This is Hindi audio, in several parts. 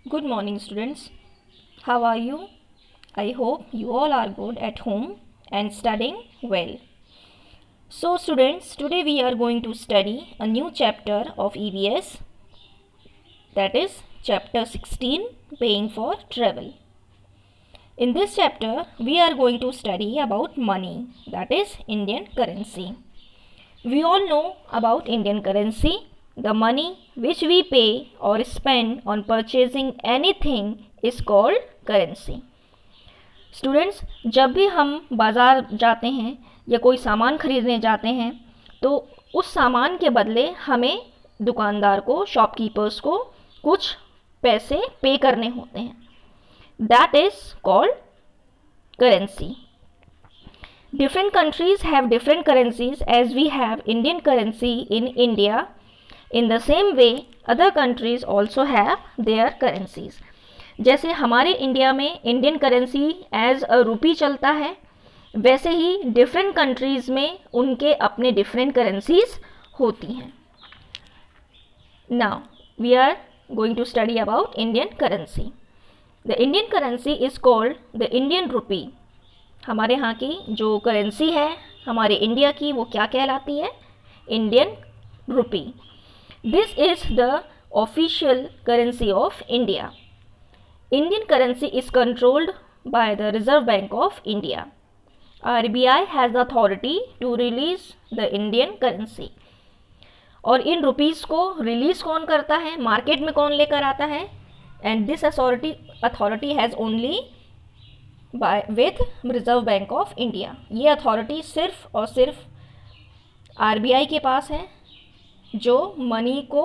Good morning, students. How are you? I hope you all are good at home and studying well. So, students, today we are going to study a new chapter of EVS, that is chapter 16, Paying for Travel. In this chapter, we are going to study about money, that is Indian currency. We all know about Indian currency. The money which we pay or spend on purchasing anything is called currency. Students, जब भी हम बाज़ार जाते हैं या कोई सामान खरीदने जाते हैं तो उस सामान के बदले हमें दुकानदार को, शॉपकीपर्स को कुछ पैसे पे करने होते हैं. That is called currency. Different countries have different currencies as we have Indian currency in India. In the same way, other countries also have their currencies. जैसे हमारे इंडिया में इंडियन करेंसी एज अ रूपी चलता है, वैसे ही डिफरेंट कंट्रीज में उनके अपने डिफरेंट करेंसीज होती हैं. Now we are going to study about Indian currency. The Indian currency is called the Indian rupee. हमारे यहाँ की जो करेंसी है हमारे इंडिया की, वो क्या कहलाती है? Indian rupee. This is the official currency of India. Indian currency is controlled by the Reserve Bank of India. RBI has the authority to release the Indian currency. और इन रुपीज़ को रिलीज कौन करता है, मार्केट में कौन लेकर आता है? And this authority has only with reserve Bank of India. ये अथॉरिटी सिर्फ और सिर्फ RBI के पास है, जो मनी को,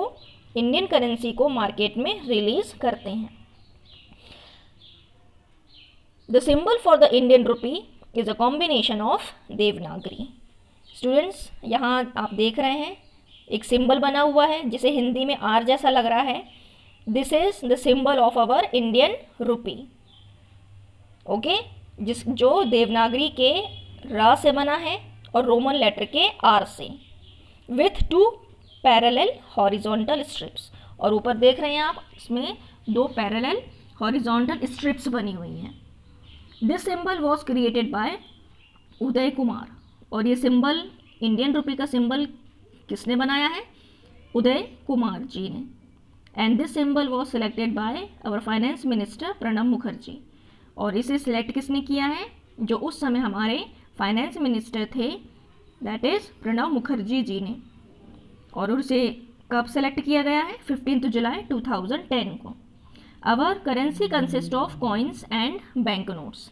इंडियन करेंसी को मार्केट में रिलीज करते हैं. The symbol for the Indian रूपी is a combination of Devanagari. Students, यहाँ आप देख रहे हैं एक सिंबल बना हुआ है जिसे हिंदी में आर जैसा लग रहा है. This is the symbol of our Indian rupee. Okay, जो देवनागरी के रा से बना है और रोमन लेटर के आर से, विथ 2 पैरेलल हॉरिजॉन्टल स्ट्रिप्स. और ऊपर देख रहे हैं आप, इसमें 2 पैरेलल हॉरिजॉन्टल स्ट्रिप्स बनी हुई हैं. This symbol was created by Uday Kumar. और ये सिंबल, इंडियन रूपी का सिंबल किसने बनाया है? उदय कुमार जी ने. And this symbol was selected by our finance minister Pranab Mukherjee. और इसे सिलेक्ट किसने किया है? जो उस समय हमारे फाइनेंस मिनिस्टर थे, दैट इज़ प्रणब मुखर्जी जी ने. और उसे कब सेलेक्ट किया गया है? 15 जुलाई 2010 को. Our currency consist of coins and bank notes.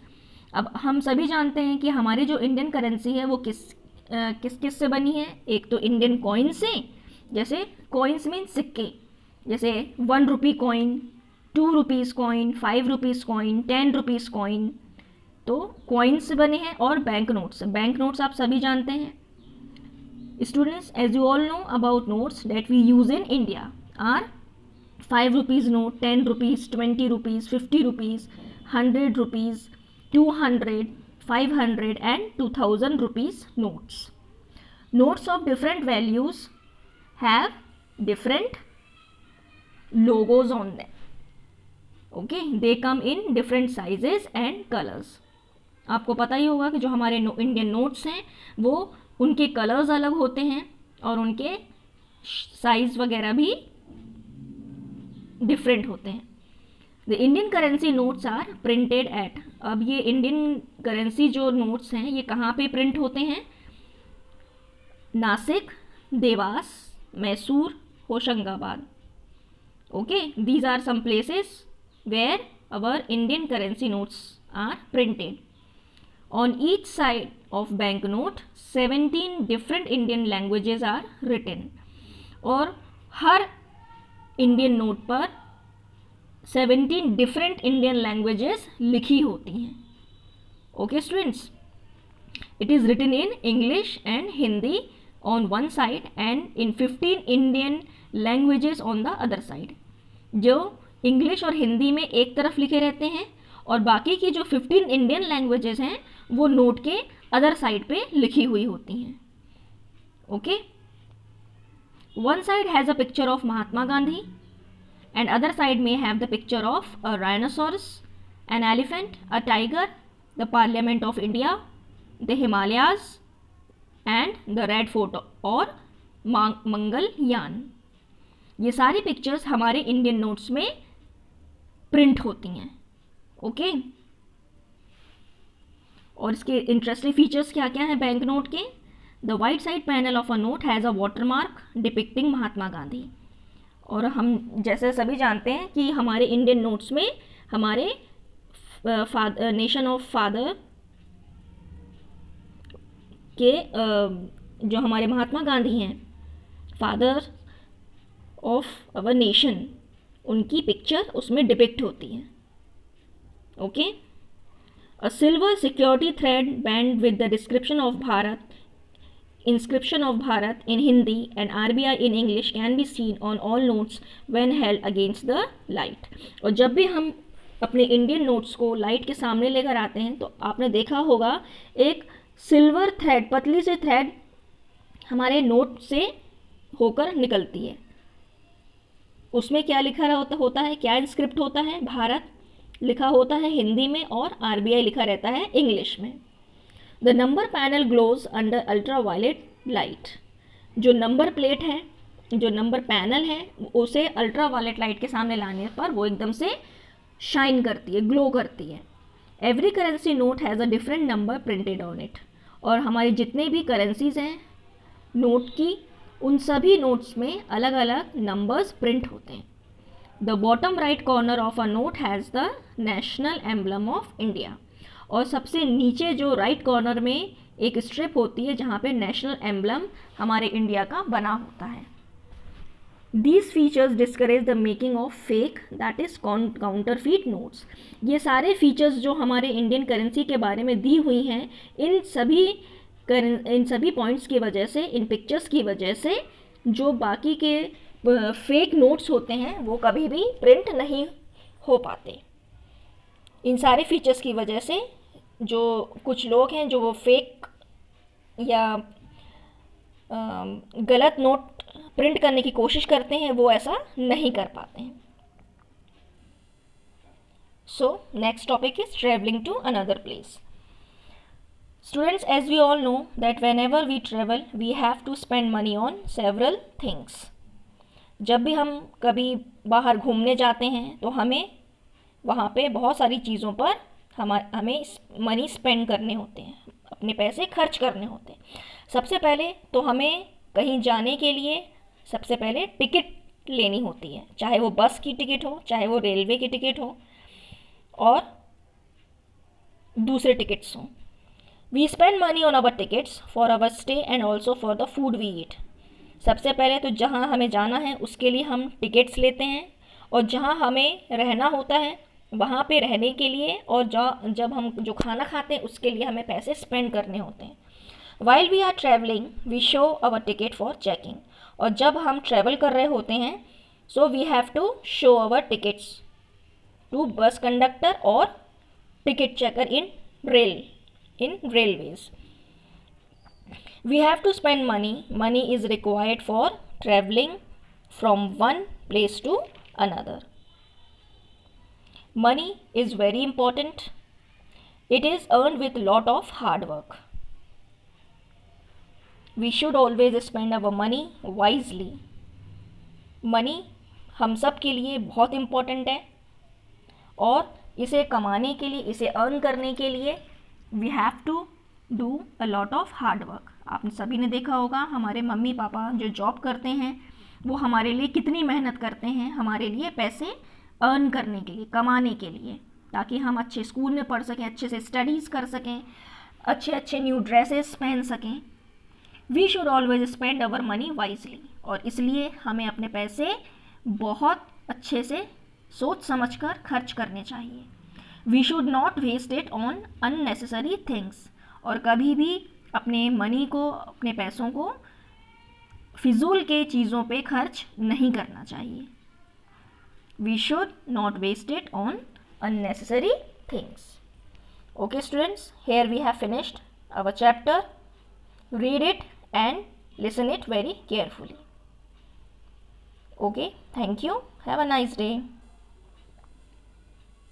अब हम सभी जानते हैं कि हमारी जो इंडियन करेंसी है वो किस से बनी है. एक तो इंडियन कॉइन से, जैसे कॉइन्स मीन सिक्के, जैसे 1 rupee coin, 2 rupees coin, 5 rupees coin, 10 rupees coin, तो कॉइन्स से बने हैं. और बैंक नोट्स, बैंक नोट्स आप सभी जानते हैं. Students, as you all know about notes that we use in India are 5 rupees note, 10 rupees, 20 rupees, 50 rupees, 100 rupees, 200, 500 and 2000 rupees notes. Notes of different values have different logos on them. Okay, they come in different sizes and colors. आपको पता ही होगा कि जो हमारे इंडियन नोट्स हैं वो उनके कलर्स अलग होते हैं और उनके साइज वगैरह भी डिफरेंट होते हैं. The Indian currency notes are printed at. अब ये इंडियन करेंसी जो नोट्स हैं ये कहाँ पे प्रिंट होते हैं? Nashik, Dewas, Mysore, Hoshangabad. Okay, these are some places where our Indian currency notes are printed. On each side of bank note 17 different Indian languages are written. और हर इंडियन नोट पर 17 डिफरेंट इंडियन लैंग्वेजेस लिखी होती हैं. Okay students, it is written in English and Hindi on one side and in 15 Indian languages on the other side. जो इंग्लिश और हिंदी में एक तरफ लिखे रहते हैं और बाकी की जो 15 इंडियन लैंग्वेजेस हैं वो नोट के अदर साइड पे लिखी हुई होती हैं. Okay, one side has a picture of Mahatma Gandhi and other side may have the picture of a rhinoceros, an elephant, a tiger, the Parliament of India, the Himalayas and the Red Fort और मंगलयान। ये सारी पिक्चर्स हमारे इंडियन नोट्स में प्रिंट होती हैं। ओके, और इसके इंटरेस्टिंग फीचर्स क्या क्या हैं बैंक नोट के? The white side panel of a note has a watermark depicting Mahatma Gandhi. और हम जैसे सभी जानते हैं कि हमारे इंडियन नोट्स में हमारे नेशन ऑफ फादर के जो हमारे महात्मा गांधी हैं, फादर ऑफ अवर नेशन, उनकी पिक्चर उसमें डिपिक्ट होती है। Okay, a silver security thread band with the description of Bharat, inscription of Bharat in Hindi and RBI in English can be seen on all notes when held against the light। और जब भी हम अपने इंडियन नोट्स को लाइट के सामने लेकर आते हैं तो आपने देखा होगा एक सिल्वर थ्रेड, पतली सी थ्रेड हमारे नोट से होकर निकलती है। उसमें क्या लिखा होता है, क्या इंस्क्रिप्ट होता है? भारत लिखा होता है हिंदी में और RBI लिखा रहता है इंग्लिश में। The number panel glows under ultra violet light. जो नंबर प्लेट है, जो नंबर पैनल है, उसे अल्ट्रा वायलेट लाइट के सामने लाने पर वो एकदम से शाइन करती है, ग्लो करती है। Every currency note has a different number printed on it. और हमारे जितने भी करेंसीज हैं नोट की, उन सभी नोट्स में अलग अलग नंबर्स प्रिंट होते हैं। The bottom right corner of a note has the national emblem of India. और सबसे नीचे जो राइट कॉर्नर में एक स्ट्रिप होती है जहाँ पे नेशनल एम्बलम हमारे इंडिया का बना होता है। These features discourage the making of fake, that is counterfeit notes। ये सारे फीचर्स जो हमारे इंडियन करेंसी के बारे में दी हुई हैं, इन सभी पॉइंट्स की वजह से, इन पिक्चर्स की वजह से जो बाकी के फेक नोट्स होते हैं वो कभी भी प्रिंट नहीं हो पाते। इन सारे फीचर्स की वजह से जो कुछ लोग हैं जो वो फेक या गलत नोट प्रिंट करने की कोशिश करते हैं, वो ऐसा नहीं कर पाते हैं। So next topic is travelling to another place. Students, as we all know that whenever we travel we have to spend money on several things. जब भी हम कभी बाहर घूमने जाते हैं तो हमें वहाँ पे बहुत सारी चीज़ों पर हमें मनी स्पेंड करने होते हैं, अपने पैसे खर्च करने होते हैं। सबसे पहले तो हमें कहीं जाने के लिए सबसे पहले टिकट लेनी होती है, चाहे वो बस की टिकट हो, चाहे वो रेलवे की टिकट हो और दूसरे टिकट्स हों। We spend money on our tickets for our stay and also for the food we eat. सबसे पहले तो जहाँ हमें जाना है उसके लिए हम टिकट्स लेते हैं, और जहाँ हमें रहना होता है वहाँ पे रहने के लिए और जब हम जो खाना खाते हैं उसके लिए हमें पैसे स्पेंड करने होते हैं। While we are travelling we show our ticket for checking. और जब हम ट्रैवल कर रहे होते हैं so we have to show our tickets to bus conductor और ticket checker in railways. We have to spend money. Money is required for travelling from one place to another. Money is very important. It is earned with lot of hard work. We should always spend our money wisely. Money हम सब के लिए बहुत इम्पोर्टेंट है और इसे कमाने के लिए, इसे अर्न करने के लिए we have to do a lot of hard work। आपने सभी ने देखा होगा हमारे मम्मी पापा जो जॉब करते हैं वो हमारे लिए कितनी मेहनत करते हैं, हमारे लिए पैसे अर्न करने के लिए, कमाने के लिए, ताकि हम अच्छे स्कूल में पढ़ सकें, अच्छे से स्टडीज़ कर सकें, अच्छे अच्छे न्यू ड्रेसेस पहन सकें। We should always spend our money wisely. और इसलिए हमें अपने पैसे बहुत अच्छे से सोच समझ कर खर्च करने चाहिए। We should not waste it on unnecessary things. और कभी भी अपने मनी को, अपने पैसों को फिजूल के चीज़ों पे खर्च नहीं करना चाहिए। We should not waste it on unnecessary things. Okay students, here we have finished our chapter. Read it and listen it very carefully. Okay, thank you, have a nice day.